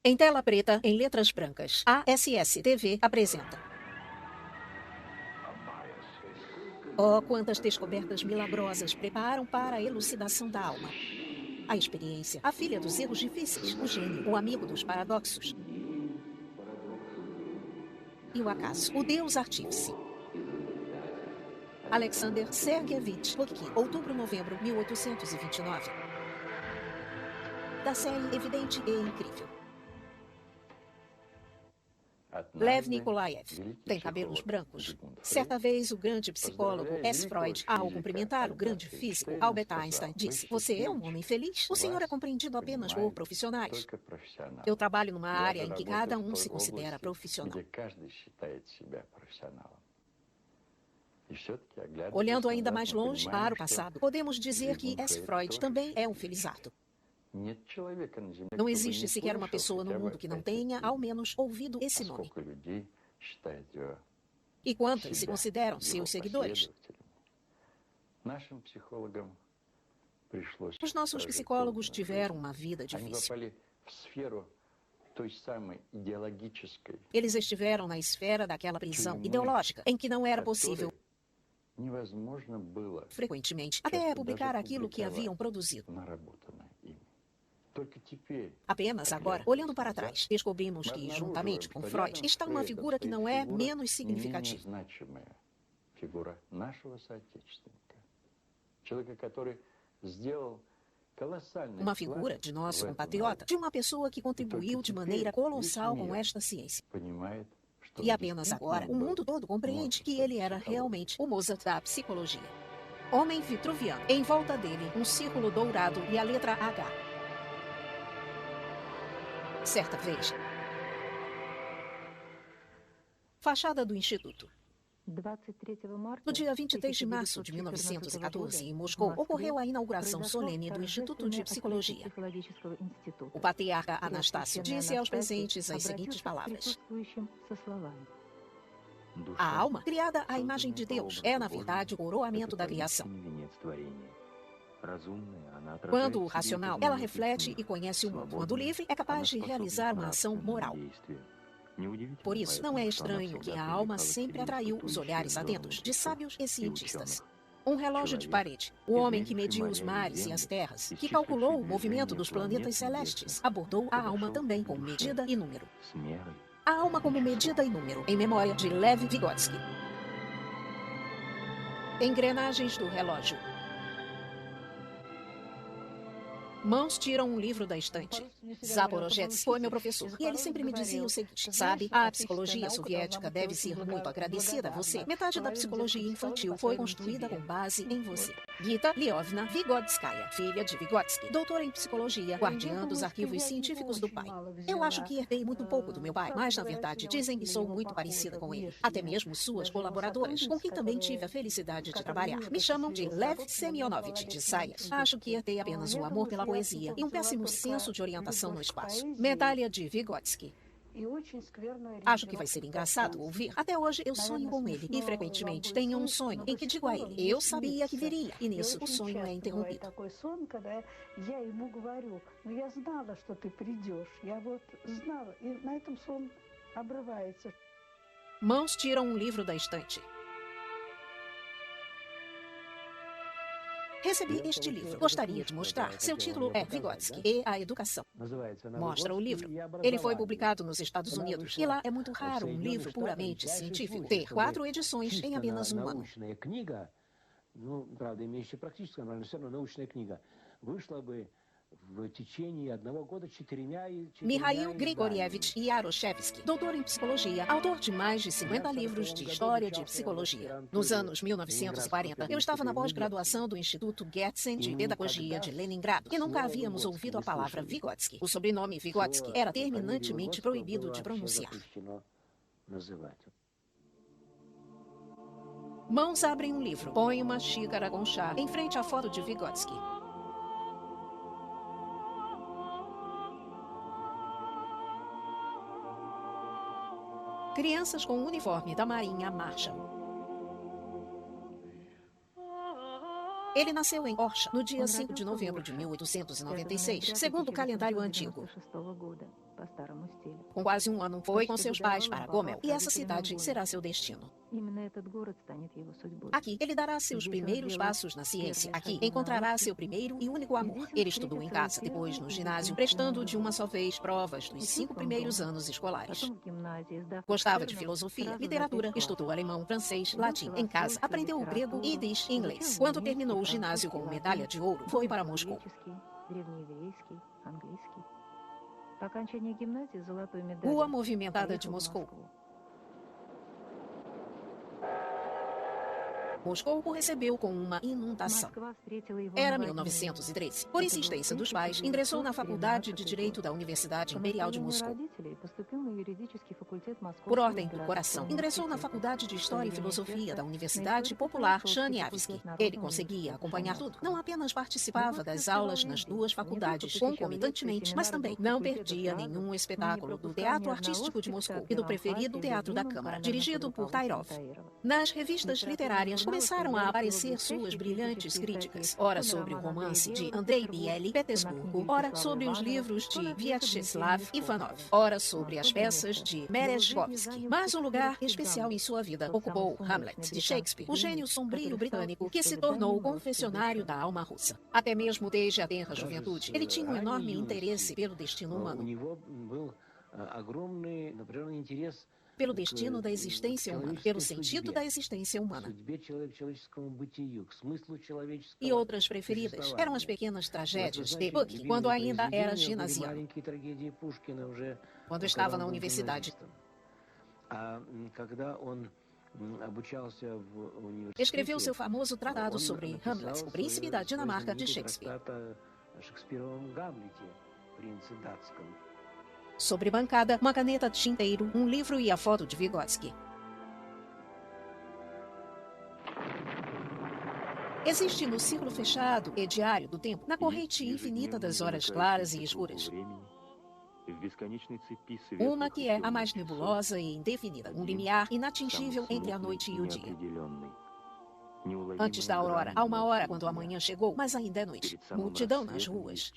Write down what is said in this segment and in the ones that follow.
Em tela preta, em letras brancas, a SSTV apresenta. Oh, quantas descobertas milagrosas preparam para a elucidação da alma. A experiência, a filha dos erros difíceis, o gênio, o amigo dos paradoxos. E o acaso, o Deus artífice. Alexander Sergeyevich Plotkin, outubro-novembro 1829. Da série Evidente e Incrível. Lev Nikolaev tem cabelos brancos. Certa vez, o grande psicólogo S. Freud, ao cumprimentar o grande físico Albert Einstein, disse: "Você é um homem feliz? O senhor é compreendido apenas por profissionais. Eu trabalho numa área em que cada um se considera profissional." Olhando ainda mais longe para o passado, podemos dizer que S. Freud também é um felizardo. Não existe sequer uma pessoa no mundo que não tenha, ao menos, ouvido esse nome. E quantas se consideram seus seguidores? Os nossos psicólogos tiveram uma vida difícil. Eles estiveram na esfera daquela prisão ideológica, em que não era possível, frequentemente, até publicar aquilo que haviam produzido. Apenas agora, olhando para trás, descobrimos que, juntamente com Freud, está uma figura que não é menos significativa. Uma figura de nosso compatriota, de uma pessoa que contribuiu de maneira colossal com esta ciência. E apenas agora, o mundo todo compreende que ele era realmente o Mozart da psicologia. Homem vitruviano, em volta dele, um círculo dourado e a letra H. Certa vez, fachada do Instituto. No dia 23 de março de 1914, em Moscou, ocorreu a inauguração solene do Instituto de Psicologia. O patriarca Anastácio disse aos presentes as seguintes palavras: "A alma, criada à imagem de Deus, é, na verdade, o coroamento da criação. Quando racional, ela reflete e conhece o mundo. Quando livre, é capaz de realizar uma ação moral. Por isso, não é estranho que a alma sempre atraiu os olhares atentos de sábios e cientistas. Um relógio de parede, o homem que mediu os mares e as terras, que calculou o movimento dos planetas celestes, abordou a alma também com medida e número. A alma como medida e número, em memória de Lev Vygotsky. Engrenagens do relógio. Mãos tiram um livro da estante. Zaporozhets foi meu professor, e ele sempre me dizia o seguinte: sabe, a psicologia soviética deve ser muito agradecida a você. Metade da psicologia infantil foi construída com base em você. Gita Liovna Vygotskaya, filha de Vygotsky, doutora em psicologia, guardiã dos arquivos científicos do pai. Eu acho que herdei muito pouco do meu pai, mas na verdade dizem que sou muito parecida com ele. Até mesmo suas colaboradoras, com quem também tive a felicidade de trabalhar, me chamam de Lev Semyonovich de Saias. Acho que herdei apenas o amor pela poesia e um péssimo senso de orientação no espaço. Medalha de Vygotsky. Acho que vai ser engraçado ouvir. Até hoje eu sonho com ele e frequentemente tenho um sonho em que digo a ele: eu sabia que viria, e nisso o sonho é interrompido. Mãos tiram um livro da estante. Recebi este livro. Gostaria de mostrar. Seu título é Vygotsky e a Educação. Mostra o livro. Ele foi publicado nos Estados Unidos. E lá é muito raro um livro puramente científico ter 4 edições em apenas um ano. Mikhail Grigorievich Yaroshevsky, doutor em psicologia, autor de mais de 50 livros de história de psicologia. Nos anos 1940, eu estava na pós-graduação do Instituto Gertsen de Pedagogia de Leningrado e nunca havíamos ouvido a palavra Vygotsky. O sobrenome Vygotsky era terminantemente proibido de pronunciar. Mãos abrem um livro. Põe uma xícara com chá em frente à foto de Vygotsky. Crianças com o uniforme da Marinha marcham. Ele nasceu em Orsha no dia 5 de novembro de 1896, segundo o calendário antigo. Com quase um ano, foi com seus pais para Gomel, e essa cidade será seu destino. Aqui, ele dará seus primeiros passos na ciência. Aqui, encontrará seu primeiro e único amor. Ele estudou em casa, depois no ginásio, prestando de uma só vez provas dos 5 primeiros anos escolares. Gostava de filosofia, literatura, estudou alemão, francês, latim. Em casa, aprendeu o grego, yiddish e inglês. Quando terminou o ginásio com medalha de ouro, foi para Moscou. Rua movimentada de Moscou. Moscou o recebeu com uma inundação. Era 1913. Por insistência dos pais, ingressou na Faculdade de Direito da Universidade Imperial de Moscou. Por ordem do coração, ingressou na Faculdade de História e Filosofia da Universidade Popular Chaniavsky. Ele conseguia acompanhar tudo. Não apenas participava das aulas nas duas faculdades concomitantemente, mas também não perdia nenhum espetáculo do Teatro Artístico de Moscou e do preferido Teatro da Câmara, dirigido por Tairov. Nas revistas literárias, começaram a aparecer suas brilhantes críticas, ora sobre o romance de Andrei Bieli, Petersburgo, ora sobre os livros de Vyacheslav Ivanov, ora sobre as peças de Merezhkovsky. Mas um lugar especial em sua vida ocupou Hamlet, de Shakespeare, o gênio sombrio britânico que se tornou o confessionário da alma russa. Até mesmo desde a tenra juventude, ele tinha um enorme interesse pelo destino humano. Pelo destino da existência humana, pelo sentido da existência humana. E outras preferidas eram as pequenas tragédias de Pushkin, quando ainda era ginasiano. Quando estava na universidade. Escreveu seu famoso tratado sobre Hamlet, o príncipe da Dinamarca, de Shakespeare. Sobre bancada, uma caneta de tinteiro, um livro e a foto de Vygotsky. Existe no ciclo fechado e diário do tempo, na corrente infinita das horas claras e escuras, uma que é a mais nebulosa e indefinida, um limiar inatingível entre a noite e o dia. Antes da aurora, há uma hora quando a manhã chegou, mas ainda é noite. Multidão nas ruas.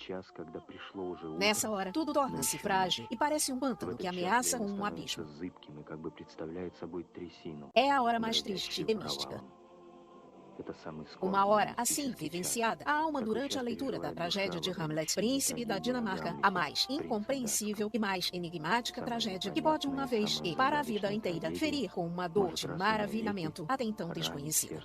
Nessa hora, tudo torna-se frágil e parece um pântano que ameaça com um abismo. É a hora mais triste e mística. Uma hora, assim, vivenciada, a alma durante a leitura da tragédia de Hamlet, príncipe da Dinamarca, a mais incompreensível e mais enigmática tragédia que pode uma vez e para a vida inteira ferir com uma dor de maravilhamento até então desconhecida.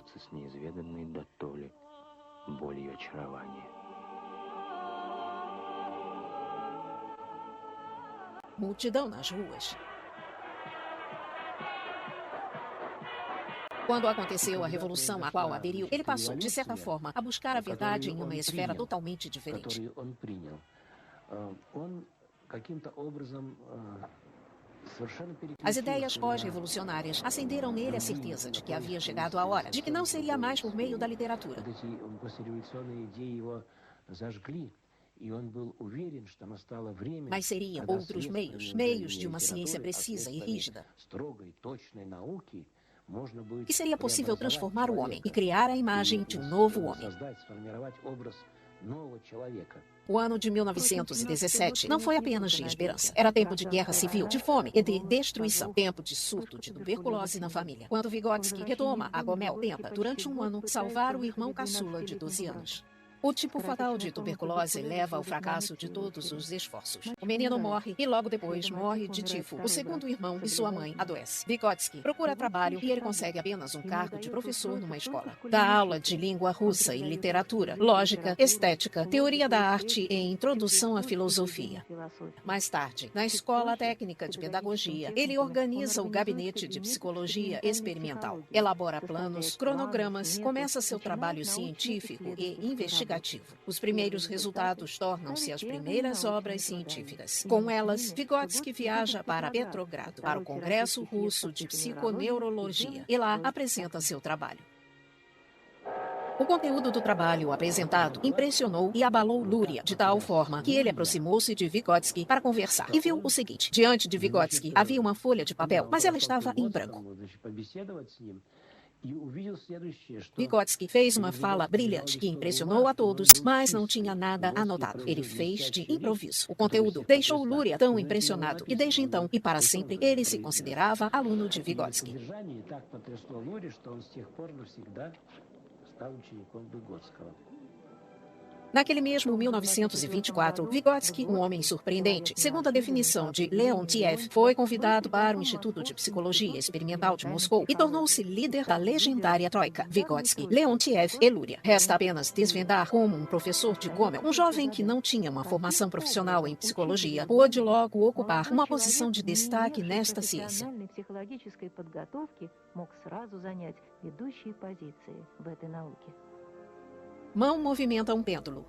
Multidão nas ruas. Quando aconteceu a revolução a qual aderiu, ele passou, de certa forma, a buscar a verdade em uma esfera totalmente diferente. As ideias pós-revolucionárias acenderam nele a certeza de que havia chegado a hora, de que não seria mais por meio da literatura. Mas seriam outros meios, meios de uma ciência precisa e rígida, que seria possível transformar o homem e criar a imagem de um novo homem. O ano de 1917 não foi apenas de esperança. Era tempo de guerra civil, de fome e de destruição. Tempo de surto de tuberculose na família. Quando Vygotsky retoma a Gomel, tenta, durante um ano, salvar o irmão caçula de 12 anos. O tipo fatal de tuberculose leva ao fracasso de todos os esforços. O menino morre e logo depois morre de tifo. O segundo irmão e sua mãe adoece. Vygotsky procura trabalho e ele consegue apenas um cargo de professor numa escola. Dá aula de língua russa e literatura, lógica, estética, teoria da arte e introdução à filosofia. Mais tarde, na Escola Técnica de Pedagogia, ele organiza o gabinete de psicologia experimental. Elabora planos, cronogramas, começa seu trabalho científico e investigativo. Os primeiros resultados tornam-se as primeiras obras científicas. Com elas, Vygotsky viaja para Petrogrado, para o Congresso Russo de Psiconeurologia, e lá apresenta seu trabalho. O conteúdo do trabalho apresentado impressionou e abalou Luria de tal forma que ele aproximou-se de Vygotsky para conversar e viu o seguinte: diante de Vygotsky havia uma folha de papel, mas ela estava em branco. Vygotsky fez uma fala brilhante que impressionou a todos, mas não tinha nada anotado. Ele fez de improviso. O conteúdo deixou Luria tão impressionado que desde então e para sempre ele se considerava aluno de Vygotsky. Naquele mesmo 1924, Vygotsky, um homem surpreendente, segundo a definição de Leontiev, foi convidado para o Instituto de Psicologia Experimental de Moscou e tornou-se líder da legendária troika Vygotsky, Leontiev e Luria. Resta apenas desvendar como um professor de Gomel, um jovem que não tinha uma formação profissional em psicologia, pôde logo ocupar uma posição de destaque nesta ciência. Mão movimenta um pêndulo.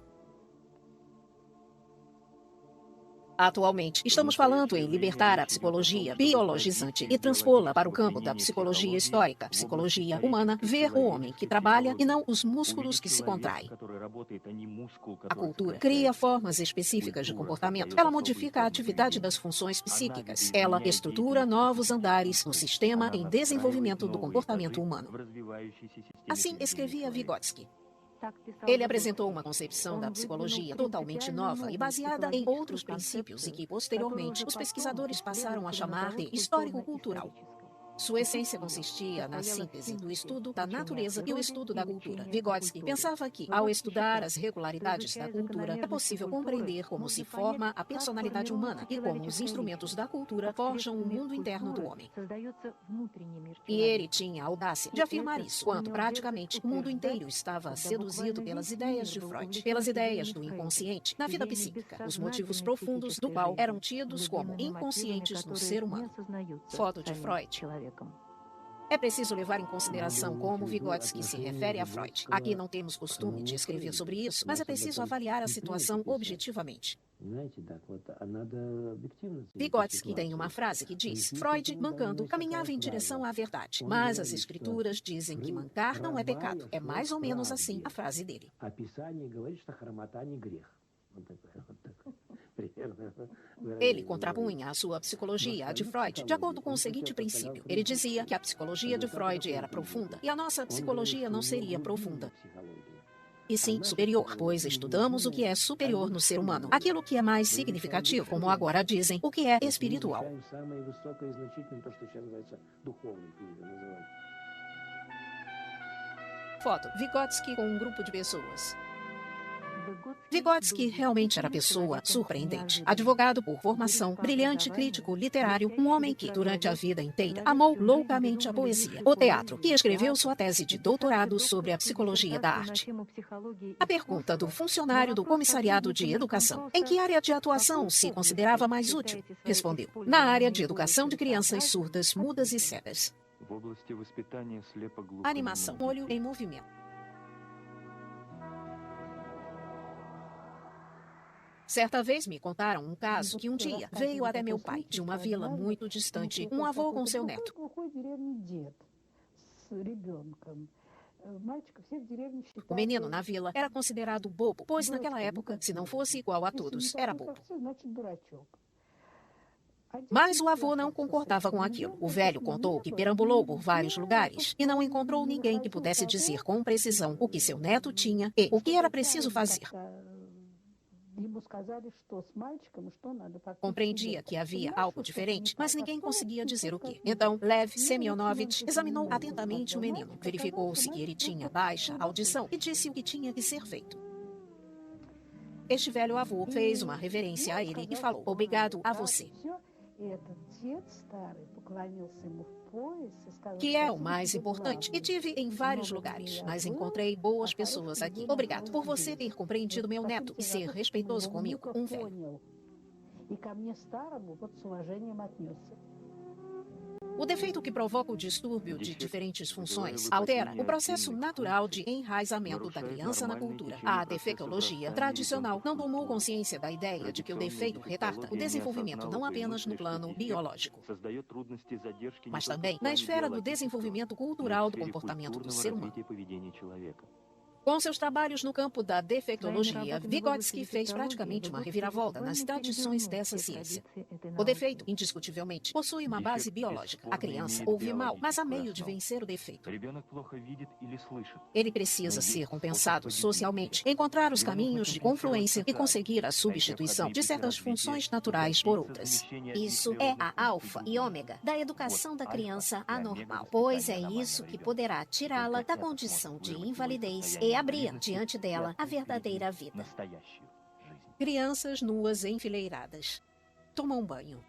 Atualmente, estamos falando em libertar a psicologia biologizante e transpô-la para o campo da psicologia histórica, psicologia humana, ver o homem que trabalha e não os músculos que se contraem. A cultura cria formas específicas de comportamento. Ela modifica a atividade das funções psíquicas. Ela estrutura novos andares no sistema em desenvolvimento do comportamento humano. Assim escrevia Vygotsky. Ele apresentou uma concepção da psicologia totalmente nova e baseada em outros princípios e que, posteriormente, os pesquisadores passaram a chamar de histórico-cultural. Sua essência consistia na síntese do estudo da natureza e o estudo da cultura. Vygotsky pensava que, ao estudar as regularidades da cultura, é possível compreender como se forma a personalidade humana e como os instrumentos da cultura forjam o mundo interno do homem. E ele tinha a audácia de afirmar isso, quando praticamente o mundo inteiro estava seduzido pelas ideias de Freud, pelas ideias do inconsciente na vida psíquica, os motivos profundos do qual eram tidos como inconscientes no ser humano. Foto de Freud. É preciso levar em consideração como Vygotsky se refere a Freud. Aqui não temos costume de escrever sobre isso, mas é preciso avaliar a situação objetivamente. Vygotsky tem uma frase que diz: Freud, mancando, caminhava em direção à verdade. Mas as escrituras dizem que mancar não é pecado. É mais ou menos assim a frase dele. Ele contrapunha a sua psicologia à de Freud, de acordo com o seguinte princípio. Ele dizia que a psicologia de Freud era profunda e a nossa psicologia não seria profunda, e sim superior, pois estudamos o que é superior no ser humano, aquilo que é mais significativo, como agora dizem, o que é espiritual. Foto: Vygotsky com um grupo de pessoas. Vygotsky realmente era pessoa surpreendente. Advogado por formação, brilhante crítico literário, um homem que, durante a vida inteira, amou loucamente a poesia, o teatro, que escreveu sua tese de doutorado sobre a psicologia da arte. A pergunta do funcionário do Comissariado de Educação: em que área de atuação se considerava mais útil? Respondeu: na área de educação de crianças surdas, mudas e cegas. Animação: olho em movimento. Certa vez me contaram um caso que um dia veio até meu pai, de uma vila muito distante, um avô com seu neto. O menino na vila era considerado bobo, pois naquela época, se não fosse igual a todos, era bobo. Mas o avô não concordava com aquilo. O velho contou que perambulou por vários lugares e não encontrou ninguém que pudesse dizer com precisão o que seu neto tinha e o que era preciso fazer. Compreendia que havia algo diferente, mas ninguém conseguia dizer o quê. Então, Lev Semyonovich examinou atentamente o menino, verificou-se que ele tinha baixa audição e disse o que tinha que ser feito. Este velho avô fez uma reverência a ele e falou: obrigado a você. Que é o mais importante. E tive em vários lugares, mas encontrei boas pessoas aqui. Obrigado por você ter compreendido meu neto e ser respeitoso comigo, um velho. O defeito que provoca o distúrbio de diferentes funções altera o processo natural de enraizamento da criança na cultura. A defectologia tradicional não tomou consciência da ideia de que o defeito retarda o desenvolvimento não apenas no plano biológico, mas também na esfera do desenvolvimento cultural do comportamento do ser humano. Com seus trabalhos no campo da defeitologia, Vygotsky fez praticamente uma reviravolta nas tradições dessa ciência. O defeito, indiscutivelmente, possui uma base biológica. A criança ouve mal, mas há meio de vencer o defeito. Ele precisa ser compensado socialmente, encontrar os caminhos de confluência e conseguir a substituição de certas funções naturais por outras. Isso é a alfa e ômega da educação da criança anormal, pois é isso que poderá tirá-la da condição de invalidez e abrir diante dela a verdadeira vida. Crianças nuas enfileiradas. Tomam banho.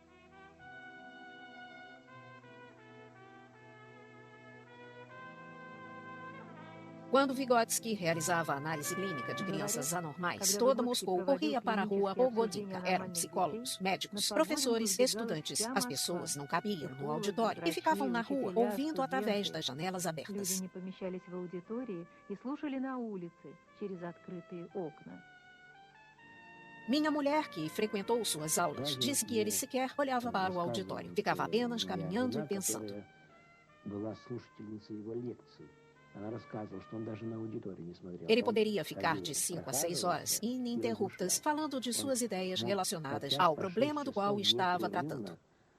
Quando Vygotsky realizava a análise clínica de crianças anormais, toda Moscou corria para a rua Pogodinka. Eram psicólogos, médicos, professores, estudantes. As pessoas não cabiam no auditório e ficavam na rua, ouvindo através das janelas abertas. Minha mulher, que frequentou suas aulas, disse que ele sequer olhava para o auditório. Ficava apenas caminhando e pensando. Ele poderia ficar de 5 a 6 horas, ininterruptas, falando de suas ideias relacionadas ao problema do qual estava tratando.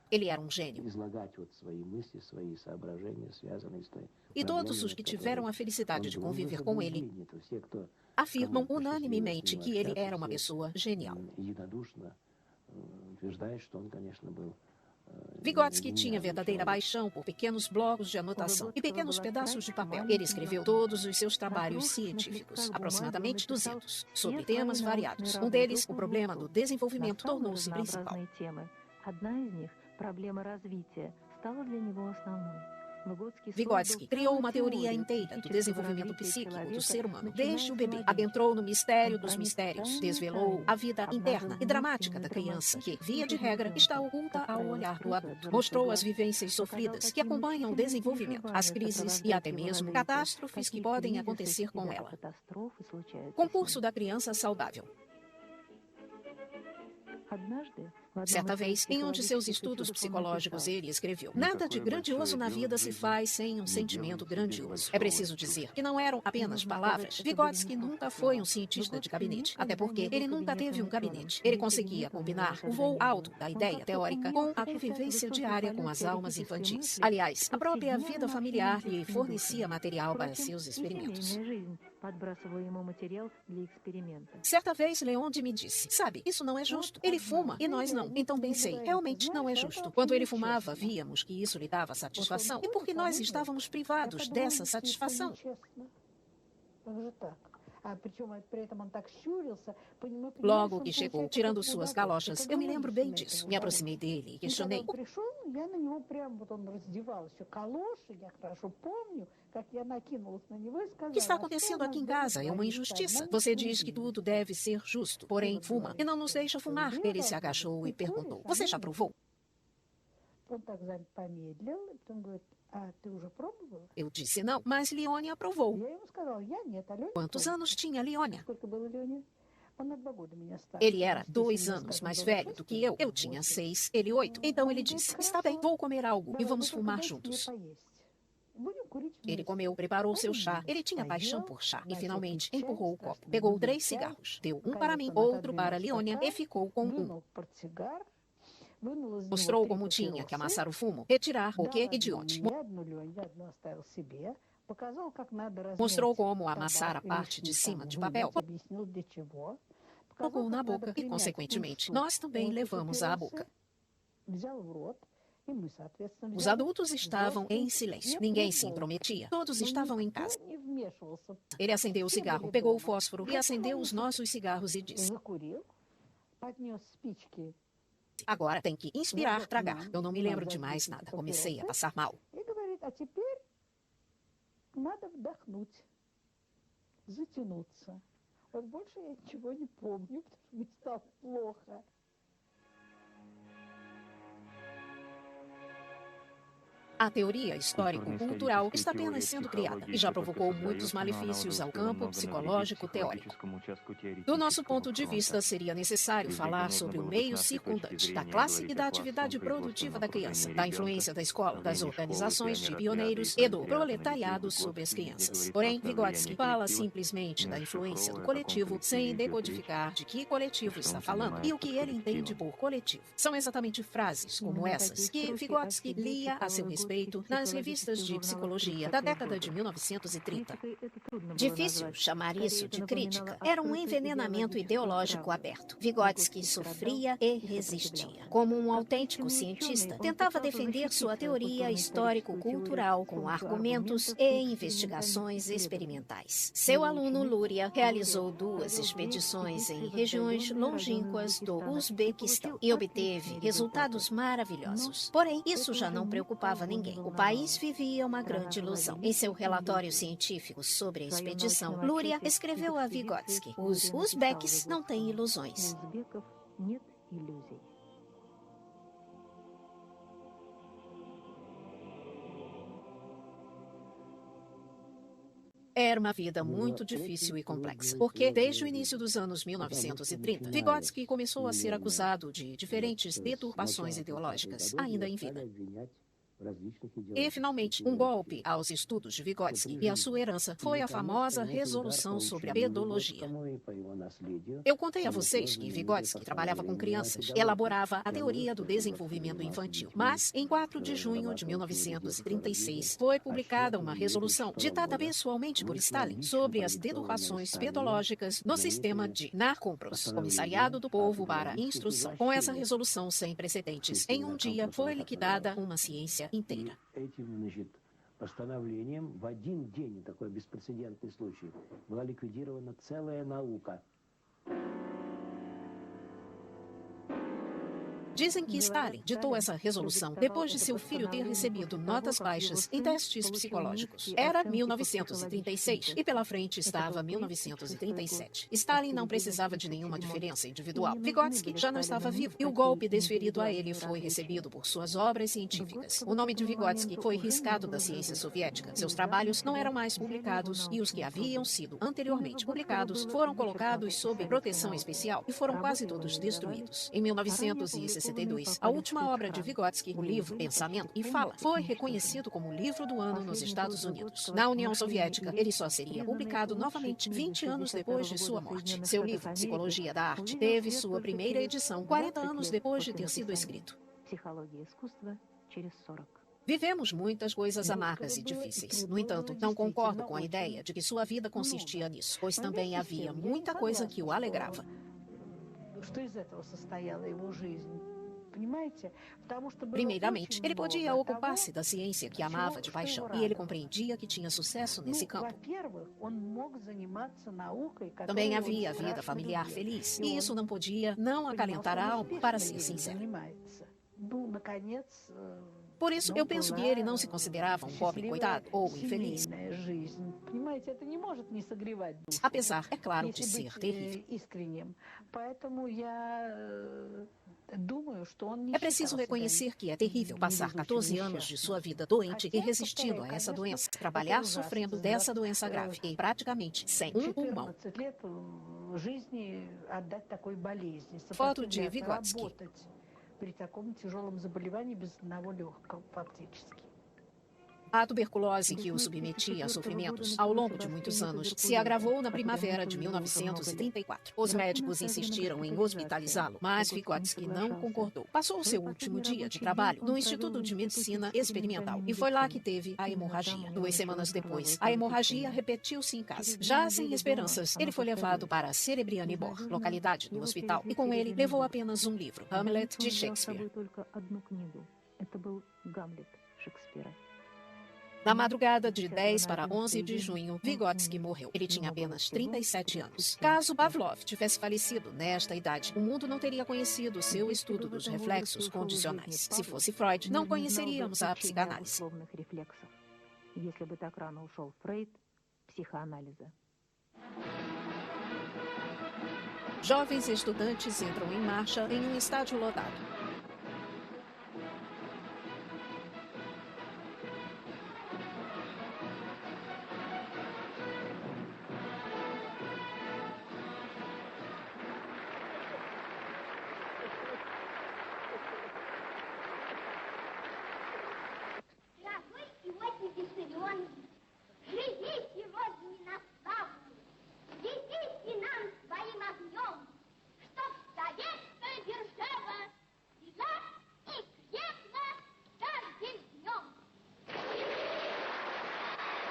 Ele era um gênio. E todos os que tiveram a felicidade de conviver com ele afirmam unanimemente que ele era uma pessoa genial. Vygotsky tinha verdadeira paixão por pequenos blocos de anotação e pequenos pedaços de papel. Ele escreveu todos os seus trabalhos científicos, aproximadamente 200, sobre temas variados. Um deles, o problema do desenvolvimento, tornou-se principal. Vygotsky criou uma teoria inteira do desenvolvimento psíquico do ser humano, desde o bebê. Adentrou no mistério dos mistérios, desvelou a vida interna e dramática da criança, que, via de regra, está oculta ao olhar do adulto. Mostrou as vivências sofridas que acompanham o desenvolvimento, as crises e até mesmo catástrofes que podem acontecer com ela. Concurso da criança saudável. Certa vez, em um de seus estudos psicológicos, ele escreveu: nada de grandioso na vida se faz sem um sentimento grandioso. É preciso dizer que não eram apenas palavras. Vygotsky nunca foi um cientista de gabinete, até porque ele nunca teve um gabinete. Ele conseguia combinar o voo alto da ideia teórica com a convivência diária com as almas infantis. Aliás, a própria vida familiar lhe fornecia material para seus experimentos. Certa vez, Leonde me disse: sabe, isso não é justo. Ele fuma e nós não. Então pensei, realmente não é justo. Quando ele fumava, víamos que isso lhe dava satisfação. E por que nós estávamos privados dessa satisfação? Logo que chegou, tirando suas galochas, eu me lembro bem disso. Me aproximei dele e questionei. O que está acontecendo aqui em casa é uma injustiça. Você diz que tudo deve ser justo, porém fuma e não nos deixa fumar. Ele se agachou e perguntou: você já provou? Eu disse não, mas Leônia aprovou. Quantos anos tinha Leônia? Ele era 2 anos mais velho do que eu. Eu tinha 6, ele 8. Então ele disse: está bem, vou comer algo e vamos fumar juntos. Ele comeu, preparou seu chá. Ele tinha paixão por chá e finalmente empurrou o copo. Pegou 3 cigarros. Deu um para mim, outro para Leônia e ficou com um. Mostrou como tinha que amassar o fumo, retirar o que idiote. Mostrou como amassar a parte de cima de papel. Colocou na boca e, consequentemente, nós também levamos à boca. Os adultos estavam em silêncio. Ninguém se intrometia. Todos estavam em casa. Ele acendeu o cigarro, pegou o fósforo e acendeu os nossos cigarros e disse: agora tem que inspirar, tragar. Eu não me lembro de mais nada. Comecei a passar mal. A teoria histórico-cultural está apenas sendo criada e já provocou muitos malefícios ao campo psicológico teórico. Do nosso ponto de vista, seria necessário falar sobre o meio circundante, da classe e da atividade produtiva da criança, da influência da escola, das organizações de pioneiros e do proletariado sobre as crianças. Porém, Vygotsky fala simplesmente da influência do coletivo sem decodificar de que coletivo está falando e o que ele entende por coletivo. São exatamente frases como essas que Vygotsky lia a seu respeito nas revistas de psicologia da década de 1930. Difícil chamar isso de crítica. Era um envenenamento ideológico aberto. Vygotsky sofria e resistia. Como um autêntico cientista, tentava defender sua teoria histórico-cultural com argumentos e investigações experimentais. Seu aluno Luria realizou 2 expedições em regiões longínquas do Uzbequistão e obteve resultados maravilhosos. Porém, isso já não preocupava ninguém. O país vivia uma grande ilusão. Em seu relatório científico sobre a expedição, Luria escreveu a Vygotsky: os uzbeques não têm ilusões. Era uma vida muito difícil e complexa, porque desde o início dos anos 1930, Vygotsky começou a ser acusado de diferentes deturpações ideológicas, ainda em vida. E, finalmente, um golpe aos estudos de Vygotsky e a sua herança foi a famosa resolução sobre a pedologia. Eu contei a vocês que Vygotsky trabalhava com crianças e elaborava a teoria do desenvolvimento infantil. Mas, em 4 de junho de 1936, foi publicada uma resolução ditada pessoalmente por Stalin sobre as deturpações pedológicas no sistema de Narkompros, Comissariado do Povo para Instrução. Com essa resolução sem precedentes, em um dia foi liquidada uma ciência inteira. Постановлением в один день, такой беспрецедентный случай, была ликвидирована целая наука. Dizem que Stalin ditou essa resolução depois de seu filho ter recebido notas baixas em testes psicológicos. Era 1936 e pela frente estava 1937. Stalin não precisava de nenhuma diferença individual. Vygotsky já não estava vivo e o golpe desferido a ele foi recebido por suas obras científicas. O nome de Vygotsky foi riscado da ciência soviética. Seus trabalhos não eram mais publicados e os que haviam sido anteriormente publicados foram colocados sob proteção especial e foram quase todos destruídos. Em 1962, a última obra de Vygotsky, o livro Pensamento e Fala, foi reconhecido como o livro do ano nos Estados Unidos. Na União Soviética, ele só seria publicado novamente 20 anos depois de sua morte. Seu livro, Psicologia da Arte, teve sua primeira edição 40 anos depois de ter sido escrito. Vivemos muitas coisas amargas e difíceis. No entanto, não concordo com a ideia de que sua vida consistia nisso, pois também havia muita coisa que o alegrava. Primeiramente, ele podia ocupar-se da ciência que amava de paixão, e ele compreendia que tinha sucesso nesse campo. Também havia a vida familiar feliz, e isso não podia não acalentar a alma, para ser sincero. Por isso, eu penso que ele não se considerava um pobre coitado ou infeliz. Apesar, é claro, de ser terrível. É preciso reconhecer que é terrível passar 14 anos de sua vida doente e resistindo a essa doença, trabalhar sofrendo dessa doença grave e praticamente sem um pulmão. Foto de Vygotsky. При таком тяжелом заболевании без одного легкого фактически. A tuberculose que o submetia a sofrimentos ao longo de muitos anos se agravou na primavera de 1934. Os médicos insistiram em hospitalizá-lo, mas Vygotsky não concordou. Passou o seu último dia de trabalho no Instituto de Medicina Experimental e foi lá que teve a hemorragia. 2 semanas depois, a hemorragia repetiu-se em casa. Já sem esperanças, ele foi levado para Serebryanibor, localidade do hospital, e com ele levou apenas um livro, Hamlet, de Shakespeare. Na madrugada de 10 para 11 de junho, Vygotsky morreu. Ele tinha apenas 37 anos. Caso Pavlov tivesse falecido nesta idade, o mundo não teria conhecido seu estudo dos reflexos condicionais. Se fosse Freud, não conheceríamos a psicanálise. Jovens estudantes entram em marcha em um estádio lotado.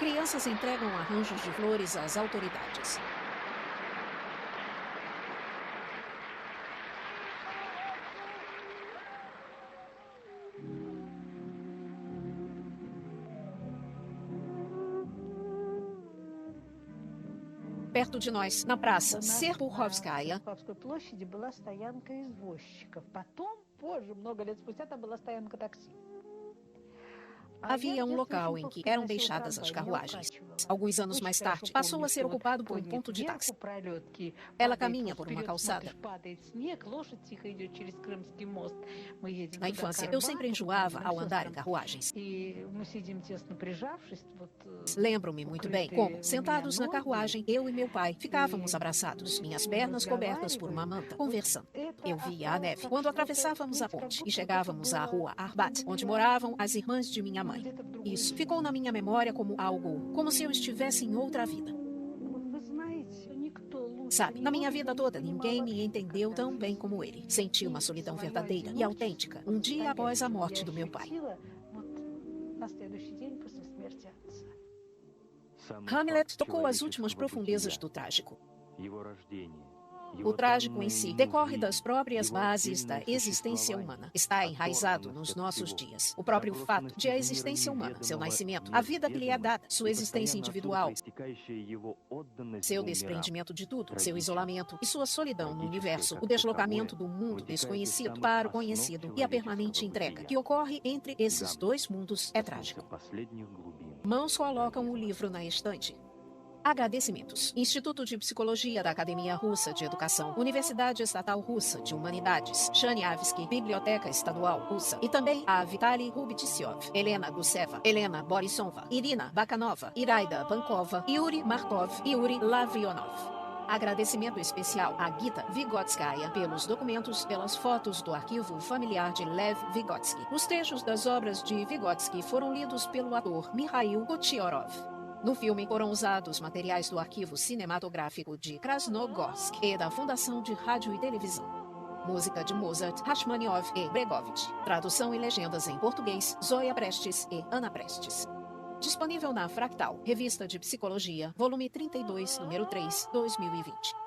Crianças entregam arranjos de flores às autoridades. Perto de nós, na praça Serpuhovskaya, havia um local em que eram deixadas as carruagens. Alguns anos mais tarde, passou a ser ocupado por um ponto de táxi. Ela caminha por uma calçada. Na infância, eu sempre enjoava ao andar em carruagens. Lembro-me muito bem como, sentados na carruagem, eu e meu pai ficávamos abraçados, minhas pernas cobertas por uma manta, conversando. Eu via a neve quando atravessávamos a ponte e chegávamos à rua Arbat, onde moravam as irmãs de minha mãe. Isso ficou na minha memória como algo, como se eu estivesse em outra vida. Sabe, na minha vida toda, ninguém me entendeu tão bem como ele. Senti uma solidão verdadeira e autêntica, um dia após a morte do meu pai. Hamlet tocou as últimas profundezas do trágico. O trágico em si decorre das próprias bases da existência humana. Está enraizado nos nossos dias. O próprio fato de a existência humana, seu nascimento, a vida que lhe é dada, sua existência individual, seu desprendimento de tudo, seu isolamento e sua solidão no universo, o deslocamento do mundo desconhecido para o conhecido e a permanente entrega que ocorre entre esses dois mundos é trágico. Mãos colocam o livro na estante. Agradecimentos. Instituto de Psicologia da Academia Russa de Educação, Universidade Estatal Russa de Humanidades, Chaniavsky, Biblioteca Estadual Russa, e também a Vitaly Rubitsyov, Helena Guseva, Helena Borisova, Irina Bakanova, Iraida Pankova, Yuri Markov e Yuri Lavionov. Agradecimento especial a Gita Vygotskaya pelos documentos, pelas fotos do arquivo familiar de Lev Vygotsky. Os trechos das obras de Vygotsky foram lidos pelo ator Mikhail Kuchiorov. No filme foram usados materiais do arquivo cinematográfico de Krasnogorsk e da Fundação de Rádio e Televisão. Música de Mozart, Rachmaninoff e Bregovic. Tradução e legendas em português, Zoya Prestes e Ana Prestes. Disponível na Fractal, Revista de Psicologia, volume 32, número 3, 2020.